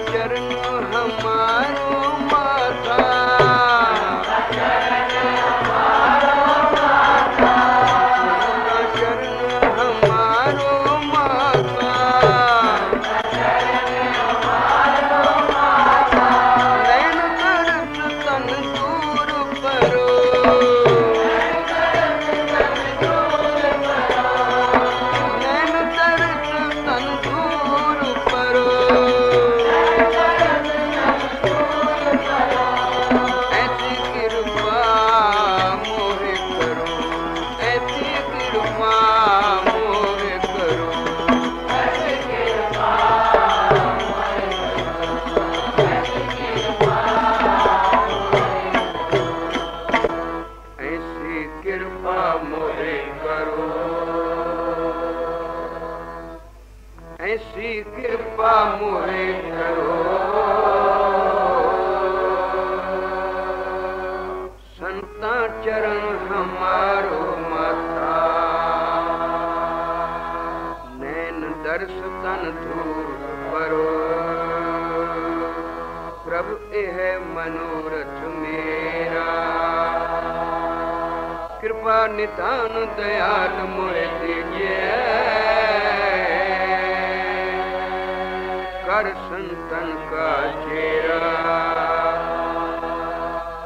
चरण हमारो माथा, ऐसी कृपा मोहे करो। संता चरण हमारो माथा, नैन दर्श तन धूर करो। प्रभु यह मनोरथ मेरा, कृपा नितान दयाल मोहे दीजिए। कर संतन का चेरा,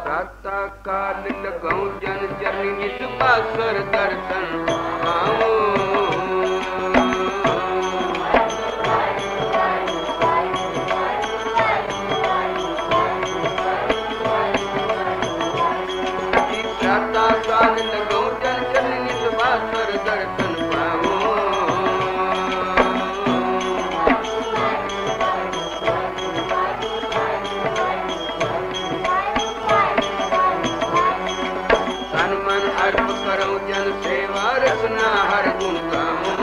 प्रातः काल लगाऊं जन चरनी निस बासर दर्शन पाऊं। प्रातः काल लगाऊं जन चरनी निस बासर दर्शन पाऊं। जन सेवा रसना हर गुण गाऊं।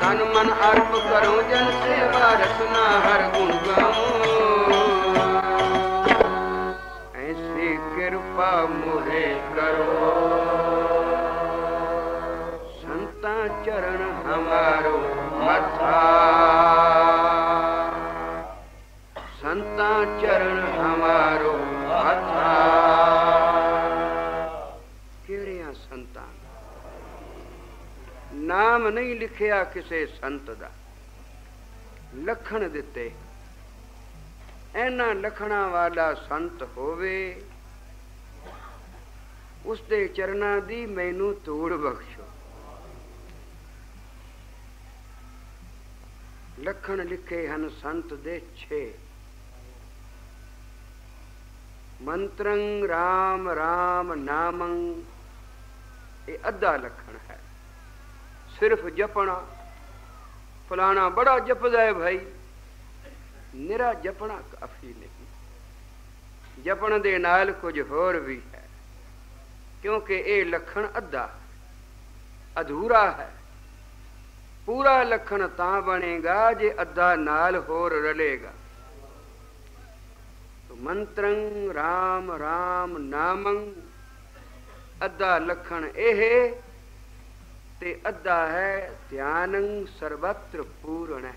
तन मन अर्प करो जन सेवा रसना हर गुण गाऊं। ऐसी कृपा मुझे करो। संता चरण हमारो माथा, संता चरण हमारो माथा। केड़िया संतां नाम नहीं लिखिया किसे संत दा, लखण दिते। ऐना लखणा वाला संत होवे, उसदे चरना दी मैनू तोड़ बख्शो। लखण लिखे हन संत दे 6। मंत्रं राम राम नामं, ये अद्धा लखण है। सिर्फ जपना, फलाना बड़ा जपदा है भाई, निरा जपना काफी नहीं। जपन दे नाल कुछ होर भी है, क्योंकि ये लखण अद्धा अधूरा है। पूरा लखण तां बनेगा जे अद्धा नाल होर रलेगा। तो मंत्रं राम राम नामं, अद्धा लखण एह ते अद्धा है ध्यानं सर्वत्र पूर्ण।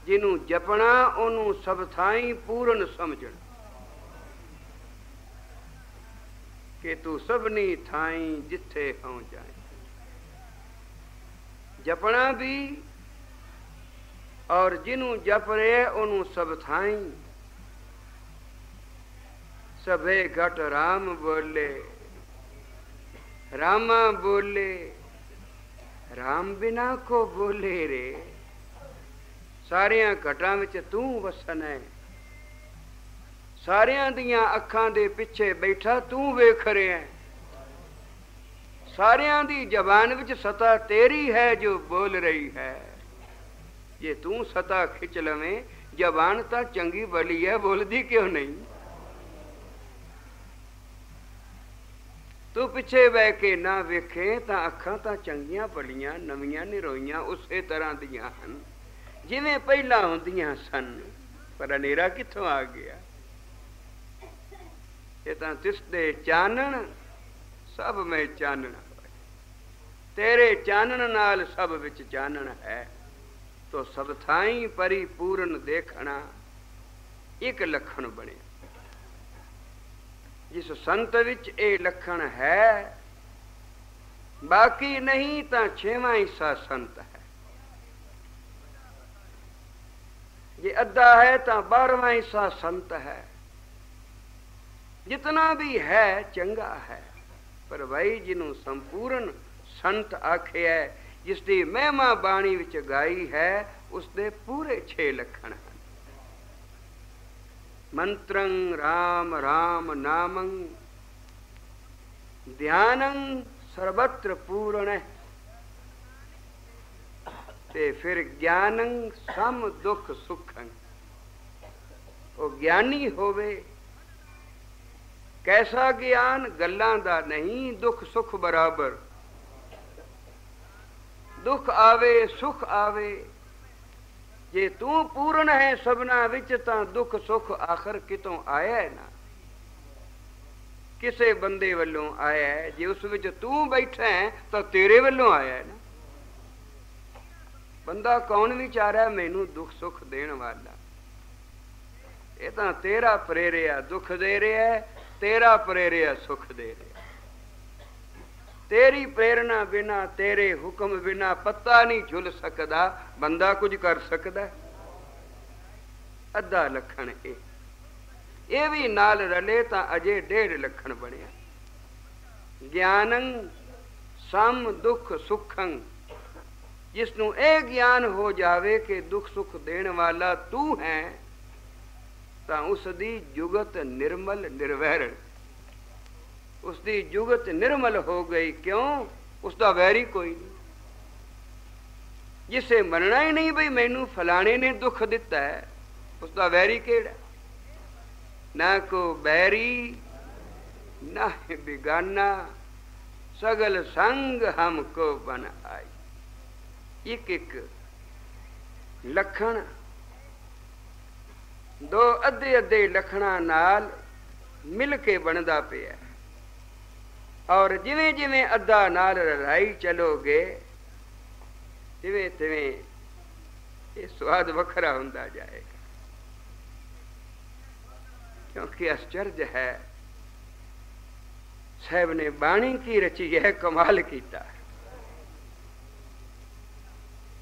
जिन्हू जपना ओनू सब थाई पूर्ण समझण कि तू सबनी थाई जिथे हों जाए। जपना भी और जिन्हू जप रहे ओनू सब थाई। सभे घट राम बोले, रामा बोले, राम बिना को बोले रे। सारियां घटां विच तू वसन है, सारियां दियां अखां दे पिछे बैठा तू वेख रहे है। सारियां दी जबान विच सता तेरी है जो बोल रही है। ये तू सता खिंच लवें, जबान तां चंगी भली है, बोलदी क्यों नहीं? तू पिछे बह के ना वेखे तां अखां तां चंगियां भलियां नवीआं निरोईआं उसे तरह दियां हन जिवें पहलां हुंदियां सन, पर हनेरा कित्थों आ गया? ये तां तिसदे चानण सब में चानण होए। तेरे चानण नाल सब विच चानण है। तो सब थाई परिपूर्ण देखना एक लखण बने। जिस संत विच ये लखण है, बाकी नहीं तां छेवां हिस्सा संत है। ये अद्धा है तां 12वां हिस्सा संत है। जितना भी है चंगा है, पर भाई जिन्हों संपूर्ण संत आखे है, जिसकी महिमा बाणी विच गाई है, उसके पूरे 6 लखण हैं। मंत्रं राम राम नामं ध्यानं सर्वत्र पूर्ण, ते फिर ज्ञानं सम दुख सुखं। वो ज्ञानी होवे, कैसा ज्ञान? गल्लां दा नहीं, दुख सुख बराबर। दुख आवे सुख आवे, जे तू पूर्ण है सबना विच तां दुख सुख आखिर कितों आया है ना, किसे बंदे वल्लों आया है। जे उस विच तू बैठा है तो तेरे वल्लों आया है ना। बंदा कौन विचारा मैनू दुख सुख देने वाला? ये तां तेरा प्रेरिया दुख दे रहा है, तेरा प्रेरिया सुख दे रहा है। तेरी प्रेरणा बिना, तेरे हुक्म बिना पत्ता नहीं झुल सकता, बंदा कुछ कर सकता है? अद्धा लखण ये भी नाल रले तां अजे 1.5 लखण बनिया। ज्ञानं सम दुख सुखं, जिसनों यह ज्ञान हो जावे कि दुख सुख देने वाला तू है, तां उसदी जुगत निर्मल निर्वैरण, उसकी जुगत निर्मल हो गई। क्यों? उसका वैरी कोई नहीं। जिसे मनना ही नहीं भाई मैनू फलाने ने दुख दिता है, उसका वैरी केड़ा? ना को बैरी ना बिगाना, सगल संग हमको बन आई। एक एक लखण 2 अद्धे अद्धे लखणा नाल मिल के बनदा पिया। और जिवें जिवें अद्धा नाल रलाई चलोगे, तिवें तिवें ये स्वाद वखरा हुंदा जाएगा। क्योंकि आश्चर्य है, साहब ने बाणी की रची है, कमाल कीता।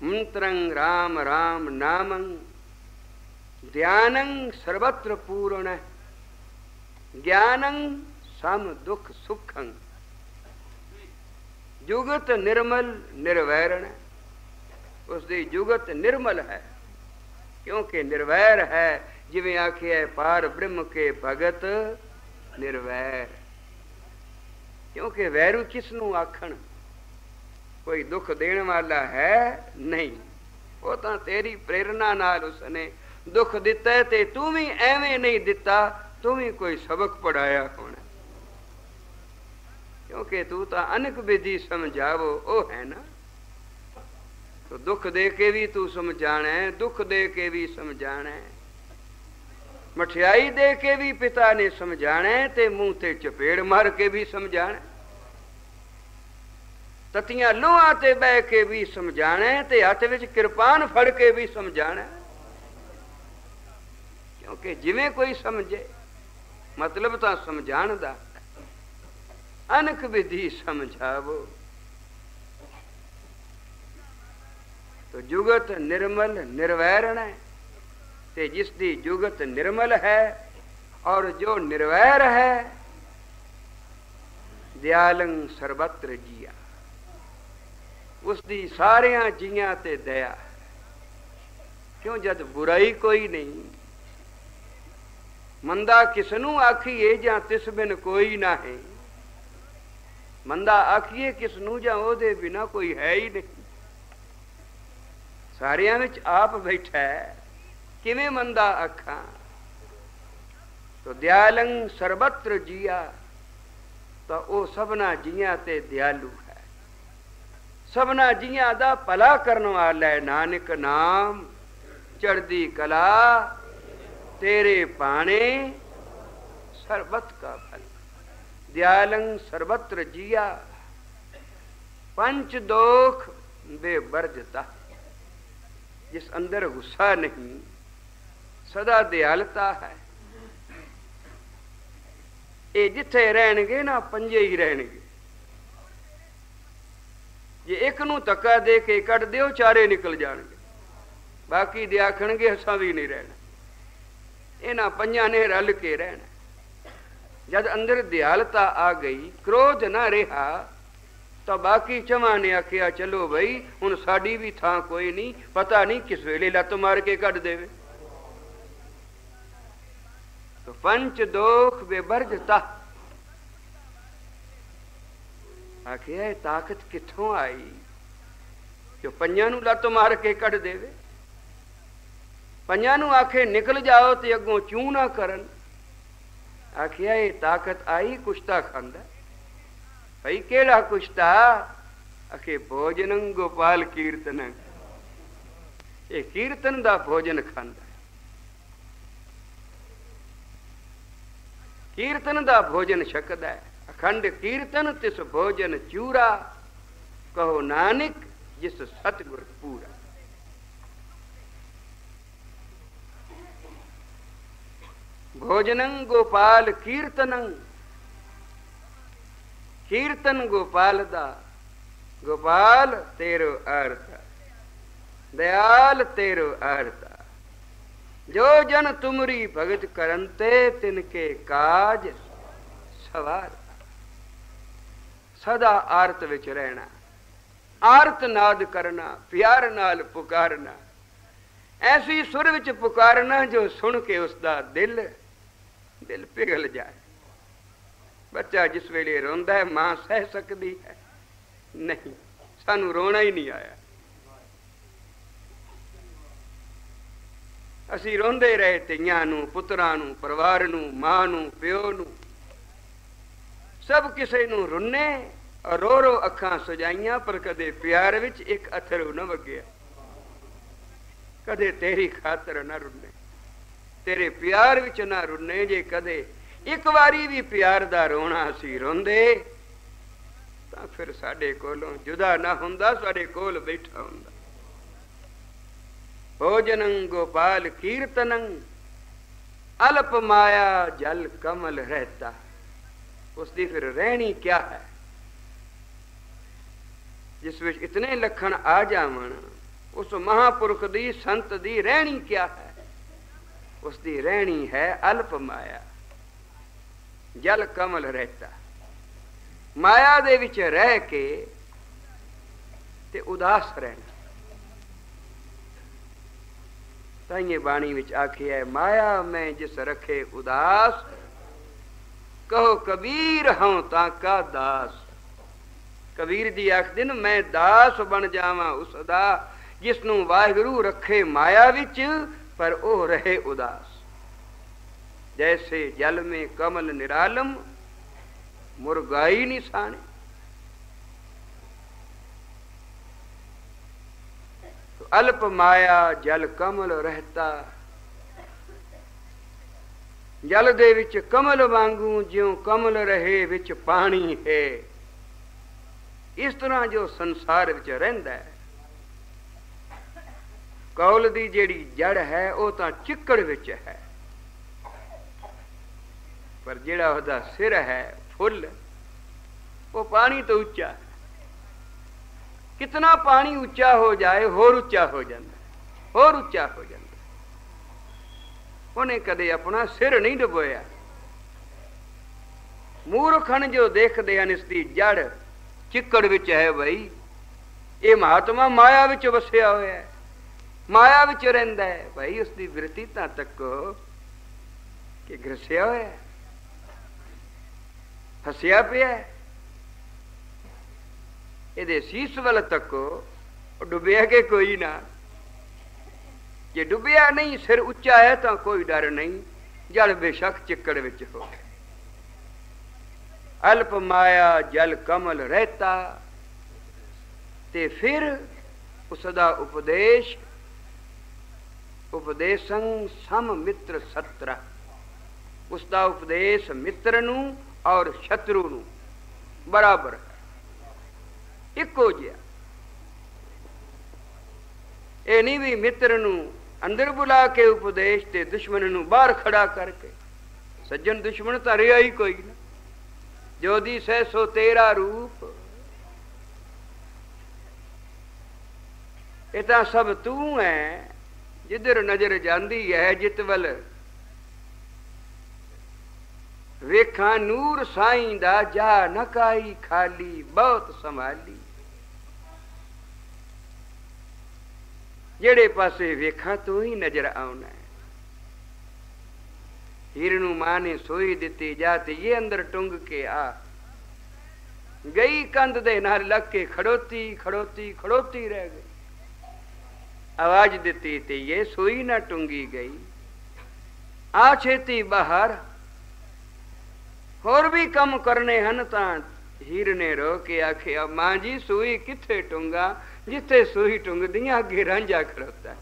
मंत्रं राम राम नामं ध्यानं सर्वत्र पूर्ण, ज्ञानं सम दुख सुखं, जुगत निर्मल निर्वैरण। उसकी जुगत निर्मल है, क्योंकि निर्वैर है। जिवें आखे है पार ब्रह्म के भगत निर्वैर। क्योंकि वैरू किसनू आखण? कोई दुख देने वाला है नहीं। वो तो तेरी प्रेरणा नाल उसने दुख दिता है, ते तू भी एवें नहीं दिता, तू भी कोई सबक पढ़ाया होना। क्योंकि तू तो अनक विधि समझावो ओ है ना। तो दुख दे के भी तू समझाना है, दुख दे के भी समझाना है, मठियाई दे के भी पिता ने समझाना है, ते मुंह ते चपेड़ मार के भी समझाना, ततियां लोहां ते बह के भी समझाना है, ते हथ विच किरपान फड़ के भी समझाना है। क्योंकि जिवें कोई समझे, मतलब तो समझाण दा। अनक विधि समझावो। तो जुगत निर्मल निर्वैरण है, ते जिसकी जुगत निर्मल है और जो निर्वैर है, दयालं सर्वत्र जिया, उसकी सारिया जिया ते दया। क्यों? जद बुराई कोई नहीं, मंदा किसनू आखिए जा तिस बिन कोई ना है। मंदा आखिए किसनू जा ओदे बिना कोई है ही नहीं। सारिया विच आप बैठा है, किवें मंदा आखा? तो दयालं सर्वत्र जिया, तो वो सबना जिया ते दयालु है, सबना जिया दा भला करने वाला है। नानक नाम चढ़दी कला तेरे पाने सर्बत का फल। दयालंग सर्वत्र जिया, पंच दोख बेबर्जता। जिस अंदर गुस्सा नहीं, सदा दयालता है, ये जिथे रहणगे ना पंजे ही रहणगे। जे एक नू धक्का दे के कट दियो, चारे निकल जाणगे, बाकी दे आखणगे असा भी नहीं रहना। इन्हां पंजां ने रल के रहना। जद अंदर दयालता आ गई, क्रोध ना रहा, तो बाकी चवां ने आख्या चलो बई हुण साडी भी थां कोई नहीं, पता नहीं किस वेले लत मार के कट देवे। तो पंच दोख बेबर्जता। आखिया ताकत किथों आई जो पंजां नू लत मार के कट देवे। पंजां नू आखे निकल जाओ तो अगों चूं ना करन। आखिया ये ताकत आई कुश्ता खांदा। भाई केड़ा कुश्ता? आखे भोजनं गोपाल कीर्तन। ये कीर्तन दा भोजन खांदा। कीर्तन दा भोजन छकदा है। अखंड कीर्तन तिस भोजन चूरा, कहो नानक जिस सतगुर पूरा। भोजनं गोपाल कीर्तनं, कीर्तन गोपाल दा। गोपाल तेरो अर्थ, दयाल तेरो अर्थ। जो जन तुमरी भगत करंते, तिनके काज सवार। सदा आरत विच रहना, आरत नाद करना, प्यार नाल पुकारना, ऐसी सुर विच पुकारना जो सुन के उसका दिल पिघल जाए। बच्चा जिस वेले रोंदा है, मां सह सकती है? नहीं, सानू रोना ही नहीं आया। असी रोंदे रहे धीआं नू, पुत्रां नू, परिवार नू, मां नू, प्यो नू, सब किसे नू रुन्ने और रो रो अखां सजाइयां, पर कदे प्यार विच एक अथरू न वगया। कदे तेरी खातर न रुन्ने, तेरे प्यार विच ना रुन्ने। जे कदे एक वारी भी प्यार दा रोना असी रोंदे, तां फिर साडे कोलों जुदा ना हुंदा, साडे कोल बैठा हुंदा। भोजनं गोपाल कीर्तनं, अल्प माया जल कमल रहता। उसकी फिर रहनी क्या है? जिस विच इतने लखण आ जावन, उस महापुरुष दी संत दी रहनी क्या है? उसकी रहनी है अल्प माया जल कमल रहता। माया दे विच रह के ते उदास रहना। ताइये बाणी विच आखी है, माया में जिस रखे उदास, कहो कबीर हूं ताका दास। कबीर जी आखदे न, मैं दास बन जावां उसदा जिसनू वाहिगुरू रखे माया विच, पर ओ रहे उदास। जैसे जल में कमल निरालम, मुरगाई निशाने। तो अल्प माया जल कमल रहता। जल दे विच कमल वांगू ज्यों कमल रहे विच पानी है, इस तरह जो संसार विच रहिंदा है। कौल दी जेड़ी जड़ है वो तां चिक्कड़ विच है, पर जेड़ा ओहदा सिर है फुल, वो पानी तो उच्चा है। कितना पानी उच्चा हो जाए होर उच्चा हो जाता, होर उच्चा हो जाता। उन्हें कदे अपना सिर नहीं डुबोया। मूर्खन जो देखते हैं इसकी जड़ चिक्कड़ विच है। भाई ये महात्मा माया विच वसिया होया है, माया विच रहिंदा है। भाई उसकी वृत्ति तां तको कि घिरसिया होया है, फसिया पिया है। इहदे सीस वल तको, डुबिया के कोई ना। जे डुबिया नहीं, सिर उच्चा है तो कोई डर नहीं, जल बेशक चिक्कड़ विच हो। अल्प माया जल कमल रहता। ते फिर उसदा उपदेश, उपदेशं सम मित्र सत्र। उसका उपदेश मित्र नू और शत्रु नू बराबर है, इको जिहा। ये नहीं भी मित्र नू अंदर बुला के उपदेश ते दुश्मन नू बाहर खड़ा करके। सज्जन दुश्मन तो रिया ही कोई ना, जो दी सै सो तेरा रूप, ये तो सब तू है। जिधर नजर जाती है जित वल वेखा नूर साईं दा, जा नकाई खाली बहुत संभाली। जेड़े पासे वेखा तू ही नजर आना है। हीर नू मां ने सोई दिती, जाते ये अंदर टुंग के आ गई, कंध दे नाल लग के खड़ोती खड़ोती खड़ोती रह गई। आवाज दिती ते ये सोई ना टुंगी गई, आ छेती बाहर, होर भी कम करने हन। तां हीर ने रो के आखिया, मां जी सुई किथे टुंगा, जिथे सुई टुंग दियां अगे रांझा खड़ोता।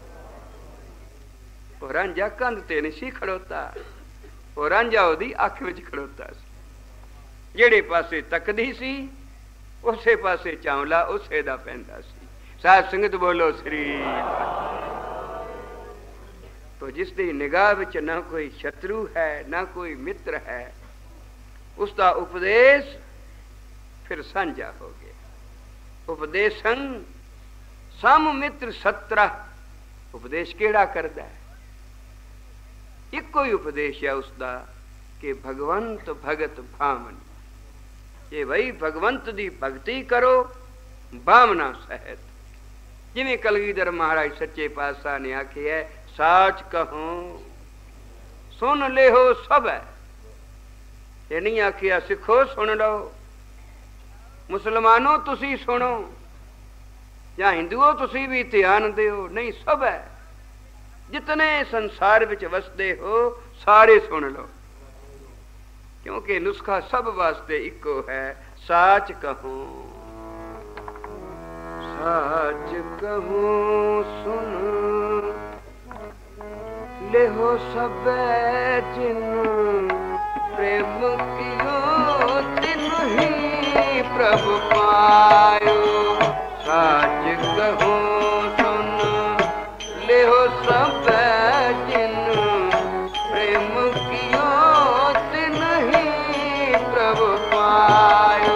रांझा कंध ते नहीं खड़ोता, रांझा ओदी अख विच खड़ोता सी। जेड़े पासे तकदी सी उसे पासे चावला उसे दा पैंदा सी। साध संगत बोलो श्री। तो जिसकी निगाह विच ना कोई शत्रु है ना कोई मित्र है, उसका उपदेश फिर साझा हो गया। उपदेशन सम मित्र 17 उपदेश केड़ा करदा है? इको ही उपदेश है उसका कि भगवंत भगत भावना। ये भाई भगवंत दी भक्ति करो भावना सहित। जिमें कलगीधर महाराज सच्चे पातशाह ने आखी है, साच कहो सुन ले हो सब है। ये नहीं आखिया सिखो सुन लो, मुसलमानों तुसी सुनो, या हिंदुओं तुसी भी ध्यान दो, नहीं सब है। जितने संसार विच वसदे हो सारे सुन लो, क्योंकि नुस्खा सब वास्ते इको है। साच कहो साच कहूं सुन ले हो सब जिन प्रेम कियो तिन ही प्रभु पायो। साच कहूं सुन ले हो सब जिन प्रेम कियो तिन ही प्रभु पायो।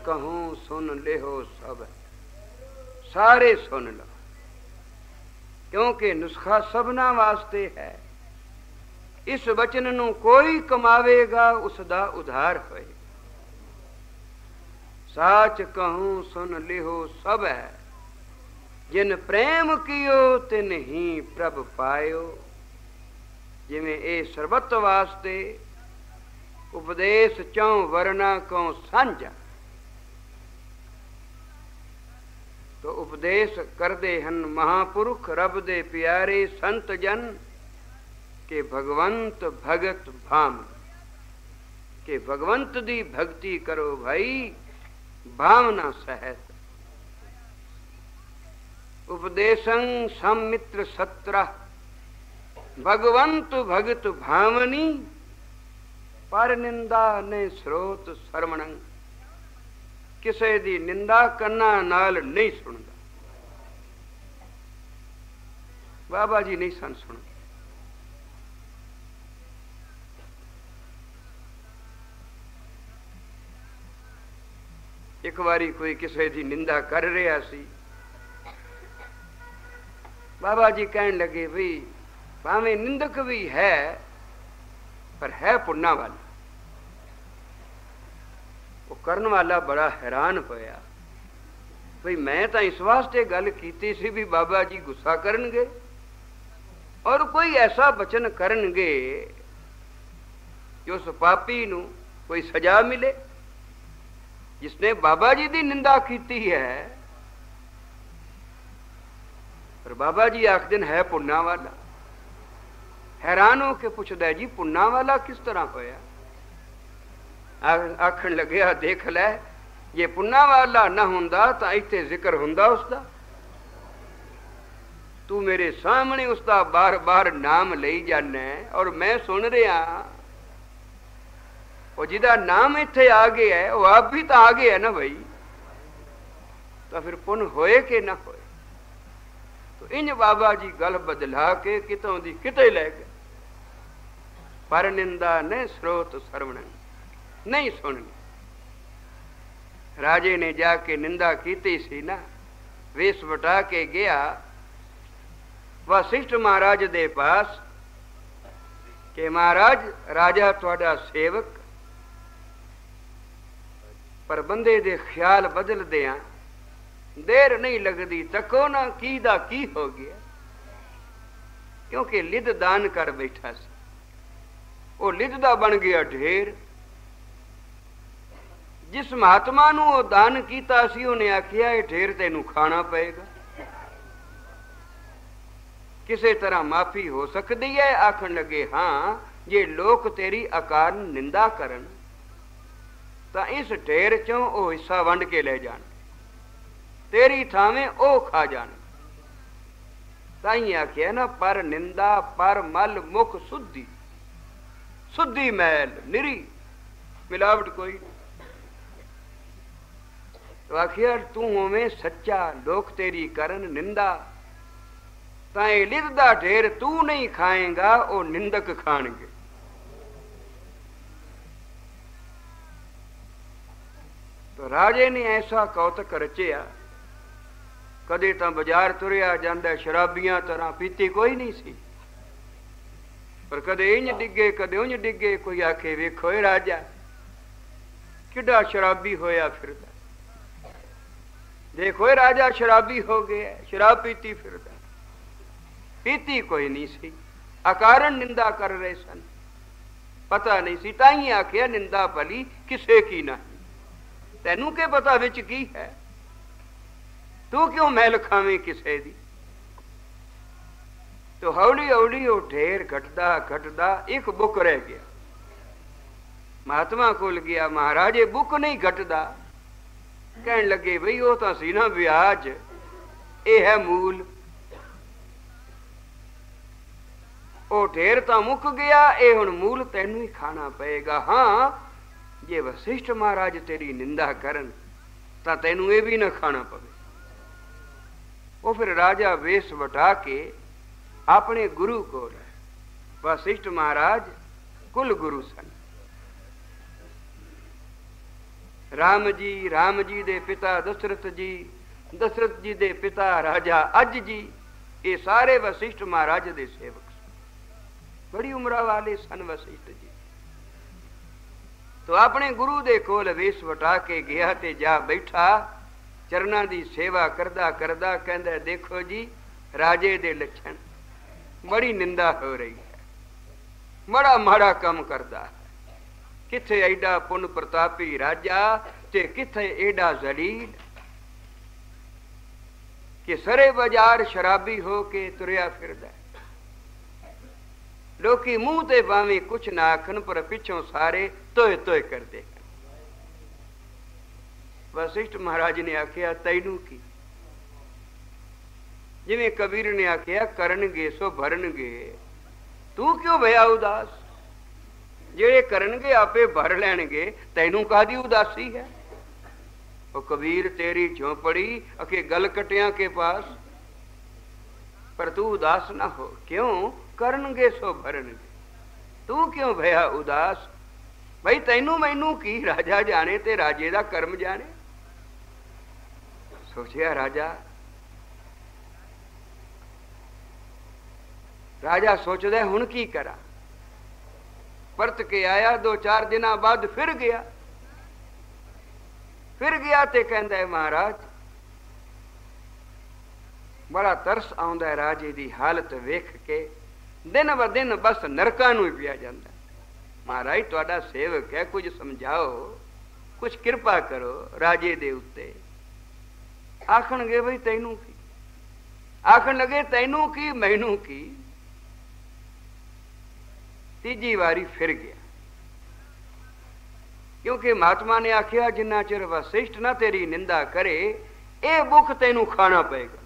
कहूं सुन लेहो सब, सारे सुन लो, क्योंकि नुस्खा सबना वास्ते है। इस वचन नूं कोई कमावेगा उसदा उधार होए। साच कहूं सुन लिहो सब है, जिन प्रेम कियो तिन ही प्रभ पायो। जिमें ए सरबत वास्ते उपदेश चौं वरना को सांझा, तो उपदेश करदे हन महापुरुख रब दे प्यारे संत जन के भगवंत भगत भाम, के भगवंत दी भक्ति करो भाई भावना सहित। उपदेशं समित्र सत्रह, भगवंत भगत भावनी, पर निंदा ने स्रोत सरमणं। किसे दी निंदा करना नाल नहीं सुनदा। बाबा जी नहीं सन सुनते। एक बारी कोई किसी की निंदा कर रहा सी, बाबा जी कहन लगे भी भावें निंदक भी है पर है पुन्ना वाला। वो करन वाला बड़ा हैरान होया, भाई मैं तो इस वास्ते गल कीती सी भी बाबा जी गुस्सा करनगे और कोई ऐसा वचन करनगे जो उस पापी नूं कोई सजा मिले जिसने बाबा जी की निंदा की है। पर बाबा जी आख दिन है पुन्ना वाला। हैरान होके पूछदा जी पुन्ना वाला किस तरह होया? आखन लगे देख लै, ये पुन्ना वाला ना हुंदा तो इत्थे जिक्र हुंदा उसका। तू मेरे सामने उसका बार बार नाम लई जाना और मैं सुन रहा। और जिदा नाम इत्थे आ गया है वो आप भी तो आ गया है ना भाई, तो फिर पुण्य होए कि ना होए। तो इंज बाबा जी गल बदला के कितों दी किते ले गए। पर निंदा ने स्रोत सरवण, नहीं सुननी। राजे ने जाके निंदा की सी ना, वेश बटा के गया वशिष्ठ महाराज दे पास कि महाराज राजा तुहाडा सेवक, पर बंदे दे ख्याल बदल दिया देर नहीं लगती, तको ना की दा की हो गया। क्योंकि लिद दान कर बैठा सी, वो लिद दा बन गया ढेर। जिस महात्मा नूं वो दान कीता सी उन्हें आखिया ये ढेर तेनू खाना पएगा। किसी तरह माफी हो सकती है? आखन लगे हाँ, जे लोग तेरी अकारण निंदा करन तो इस ढेर चों ओ हिस्सा वंड के ले जान, तेरी थावें ओ खा जान। ताई आखिया ना पर निंदा पर मल मुख शुद्धि, शुद्धि मैल निरी, मिलावट कोई। तो आखिया तू होवें सच्चा, लोग तेरी करन निंदा, ताए लिद दा ढेर तू नहीं खाएगा ओ निंदक खाणगे। तो राजे ने ऐसा कौतक रचिया। कदे तो बाजार तुरिया जांदा शराबियां तरह पीती कोई नहीं सी, पर कदे इंज डिगे कदे उंज डिगे। कोई आखे वेखो राजा किड्डा शराबी होया फिरदा, देखो राजा शराबी हो गया, शराब पीती फिरदा। पीती कोई नहीं सी, अकारण निंदा कर रहे सन, पता नहीं सी। ताई आखिया निंदा भली किसे की नहीं, तेनू के पता विच की है, तू क्यों मैल खावे किसे दी। तो हौली हौली वो ढेर घटदा घटदा एक बुक रह गया। महात्मा कोल गया, महाराज ये बुक नहीं घटदा। कहन लगे बई वो तो सी ना ब्याज, ये है मूल। वो ढेर तो मुक गया, ये हुण मूल तेनू ही खाना पएगा। हाँ जे वशिष्ठ महाराज तेरी निंदा करन तो तेनू ये भी ना खाना पवे। वो फिर राजा वेश बटा के अपने गुरु को वशिष्ठ महाराज कुल गुरु सन। राम जी दे पिता दशरथ जी दे पिता राजा अज जी, ये सारे वशिष्ठ महाराज दे सेवक। बड़ी उम्र वाले सन वशिष्ठ जी। तो अपने गुरु दे कोल वेश वटा के गया ते जा बैठा, चरना दी सेवा करदा करदा कहंदा, देखो जी राजे दे लक्षण, बड़ी निंदा हो रही है, बड़ा माड़ा काम करदा है। किथे एडा पुन प्रतापी राजा ते किथे एडा जलील कि सरे बाजार शराबी हो के तुरया फिरदा। लोकी मुंह ते भावे कुछ ना आखन, पर पिछों सारे तोय तोय करते। वशिष्ठ महाराज ने आख्या, तैनू की? जिवें कबीर ने आख्या, करनगे सो भरनगे, तू क्यों भया उदास? जेड़े करनगे आपे भर लैणगे, तैनू कादी उदासी है? ओ कबीर तेरी झोंपड़ी अके गल कटिया के पास, पर तू उदास ना हो। क्यों? करनगे सो भरनगे, तू क्यों भया उदास? भाई तैनू मैनू की, राजा जाने ते राजे दा कर्म जाने। सोचिया राजा सोचदा हुण की करा। परत के आया, 2-4 दिन बाद फिर गया ते कहंदा है, महाराज बड़ा तरस आउंदा है राजे दी हालत वेख के, दिन ब दिन बस नरकां नूं पिया जांदा। महाराज तुहाडा सेवक है, कुछ समझाओ, कुछ कृपा करो राजे दे उत्ते। आखणगे बई तैनू की? आखण लगे तैनू की मैनू की। तीजी वारी फिर गया, क्योंकि महात्मा ने आख्या, जिन्ना चिर वशिष्ठ ना तेरी निंदा करे, ये बुख तेनू खाना पेगा।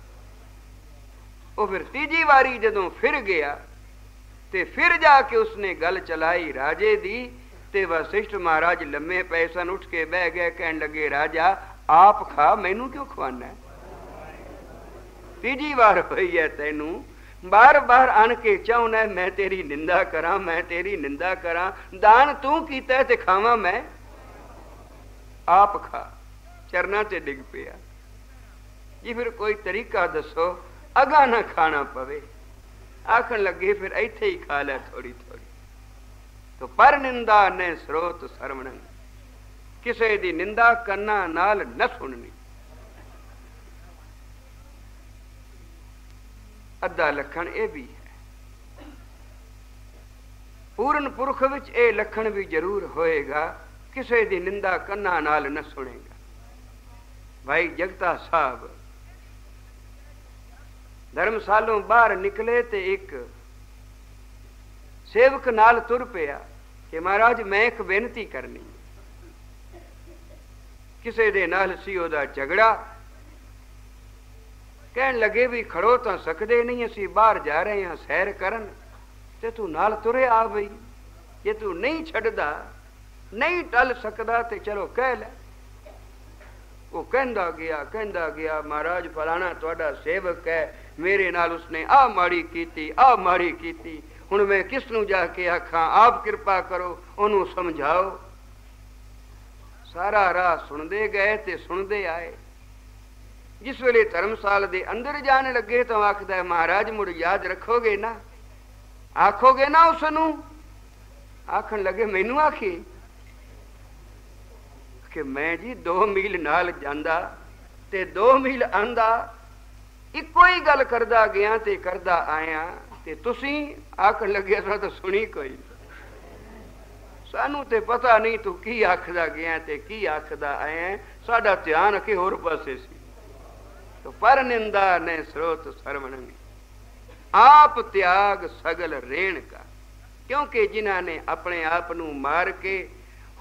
वो फिर तीजी वारी जदों फिर गया ते फिर जाके उसने गल चलाई राजे दी, ते वशिष्ठ महाराज लम्मे पए सन, उठ के बह गए। कहन लगे, राजा आप खा, मैनू क्यों खवाना है? तीजी बार हुई है तैनू, बार बार आन के चाहना है मैं तेरी निंदा करा, मैं तेरी निंदा करा। दान तू कीता ते खावा मैं? आप खा। चरना ते डिग पिया जी, फिर कोई तरीका दसो अगा ना खाना पवे। आखन लगे फिर इत्थे ही खा ले थोड़ी थोड़ी। तो पर निंदा ने स्रोत सरवण, किसे दी निंदा करना नाल न सुननी। अद्धा लखण यह भी है। पूर्ण पुरख विच यह लखण भी जरूर होएगा, किसे दी निंदा कन्ना नाल न सुनेगा। भाई जगता साहब धर्मशालों बाहर निकले ते एक सेवक नाल तुर पिया कि महाराज मैं एक बेनती करनी। किसे दे नाल सी ओदा झगड़ा, कहन लगे भी खड़ो तो सकते नहीं, असी बाहर जा रहे हैं सैर करन, ते तू नाल तुरे आ बई। जे तू नहीं छड़दा, नहीं टल सकदा ते चलो कह ले। वो कहंदा गया महाराज फलाना तुहाडा सेवक है, मेरे नाल उसने आ माड़ी कीती, हुण मैं किसनू जाके आखां? आप कृपा करो, ओनू समझाओ। सारा राह सुनदे गए ते सुनदे आए। जिस वेले धर्मशाल दे अंदर जाने लगे तो आखदा है, महाराज मुड़ याद रखोगे ना, आखोगे ना उसनू? आखन लगे मैनू आखी कि मैं जी 2 मील नाल जांदा ते 2 मील आंदा, इको ही गल करदा गया ते करदा आया, ते तुसी आखन लगे असां तो सुनी कोई, सानू ते पता नहीं तू की आखदा गया ते की आखदा आया, साडा ध्यान के होर पासे सी। तो पर निंदा ने स्रोत सरवण, आप त्याग सगल रेण का। क्योंकि जिन्हां ने अपने आप नू मार के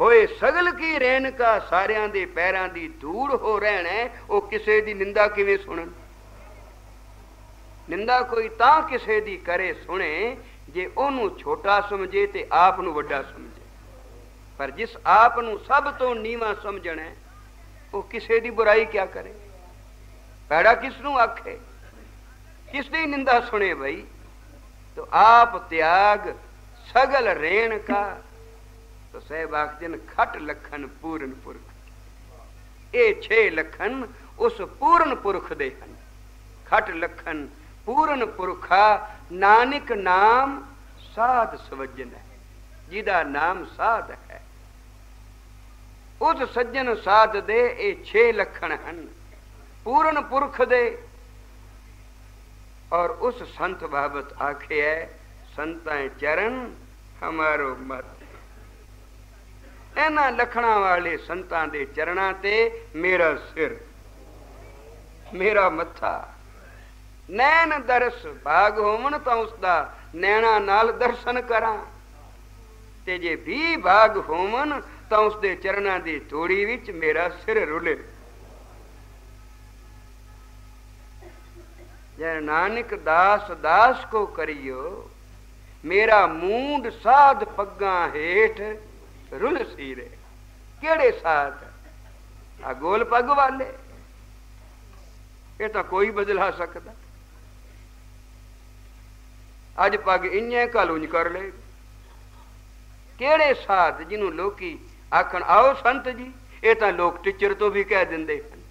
होए सगल की रेण का, सारियां दे पैरां दी धूड़ हो रहना है, वो किसे दी निंदा किवें सुनन? निंदा कोई तां किसे दी करे सुने जे ओनू छोटा समझे ते आप नू वड्डा समझे। पर जिस आप नू सब तो नीवा समझना है, वो किसे दी बुराई क्या करे? पैड़ा किसनू आखे, किसदी निंदा सुने भाई? तो आप त्याग सगल रेण का। तो साहब आखदन खट लखन पूर्ण पुरख, ਇਹ 6 ਲਖਣ ਉਸ ਪੂਰਨ ਪੁਰਖ ਦੇ ਹਨ। ਖਟ ਲਖਣ ਪੂਰਨ ਪੁਰਖਾ ਨਾਨਕ ਨਾਮ ਸਾਧ ਸਵਜਨ ਹੈ, ਜਿਹਦਾ ਨਾਮ ਸਾਧ ਹੈ। ਉਸ ਸੱਜਣ ਸਾਧ ਦੇ ਇਹ 6 ਲਖਣ ਹਨ ਪੂਰਨ ਪੁਰਖ ਦੇ। और उस संत बाबत आखे है संतां चरण हमारो मत। इन्हां लखणां वाले संतां दे चरणां ते मेरा सिर, मेरा मत्था। नैन दरस भाग होवन तां उसदा नैणा नाल दर्शन करां, ते जे भी भाग होवन तां उसदे चरणां दी तोड़ी विच मेरा सिर रुले। जय नानक दास दास को करियो, मेरा मूंड साध पग्गा हेठ रुल सीरे। केड़े साध? आ गोल पग वाले, ये तो कोई बदला सकता। अज पग इंजे कल उंज कर ले। केड़े साध जिन्हों लोकी आखन आओ संत जी, ये तो लोग टिचर तो भी कह देंदे हैं।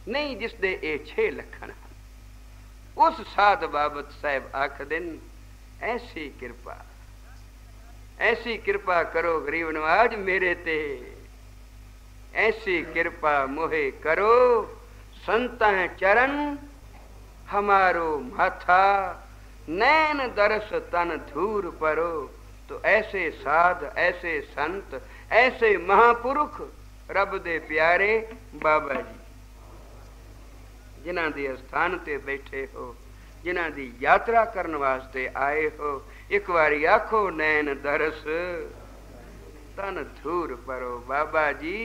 नहीं, जिसदे ये 6 लखण हैं उस साध बाबत साहब आख दिन ऐसी कृपा करो गरीब नवाज मेरे ते, ऐसी कृपा मोहे करो संतां चरण हमारो माथा। नैन दरस तन धूर परो। तो ऐसे साध, ऐसे संत, ऐसे महापुरुष रब दे प्यारे बाबा जी जिन्हां दे स्थान ते बैठे हो, जिन्हां दी यात्रा करन वास्ते आए हो, एक बारी आखो नैन दरस तन धूर परो। बाबा जी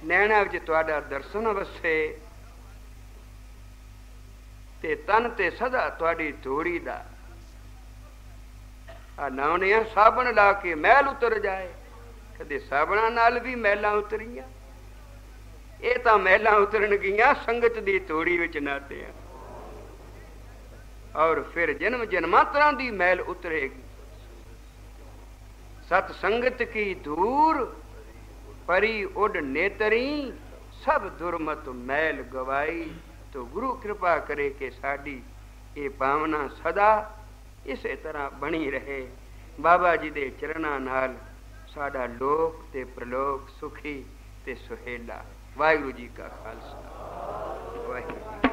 नैना विच तुहाडा दर्शन वसे ते तन ते सदा तुहाडी धूड़ी दा आ नौनिया साबण ला के मैल उतर जाए। कदे साबणा नाल भी मैलां उतरीਆਂ, ਇਹ ਤਾਂ ਮਹਿਲਾਂ ਉਤਰਨ ਗਈਆਂ ਸੰਗਤ ਦੀ ਤੋੜੀ ਵਿੱਚ ਨਾਤੇ। ਔਰ ਫਿਰ ਜਨਮ ਜਨਮਾਂਤਰਾਂ ਦੀ ਮੈਲ ਉਤਰੇਗੀ। ਸਤ ਸੰਗਤ ਕੀ ਧੂਰ ਪਰੀ ਉਡ ਨੇਤਰੀ, ਸਭ ਦੁਰਮਤ ਮੈਲ ਗਵਾਈ। तो गुरु कृपा करे कि साडी ये भावना सदा इसे तरह बनी रहे। बाबा जी दे चरणां नाल साडा लोक ते प्रलोक सुखी ते सुहेला। वाहिगुरू जी का खालसा, वाहिगुरू।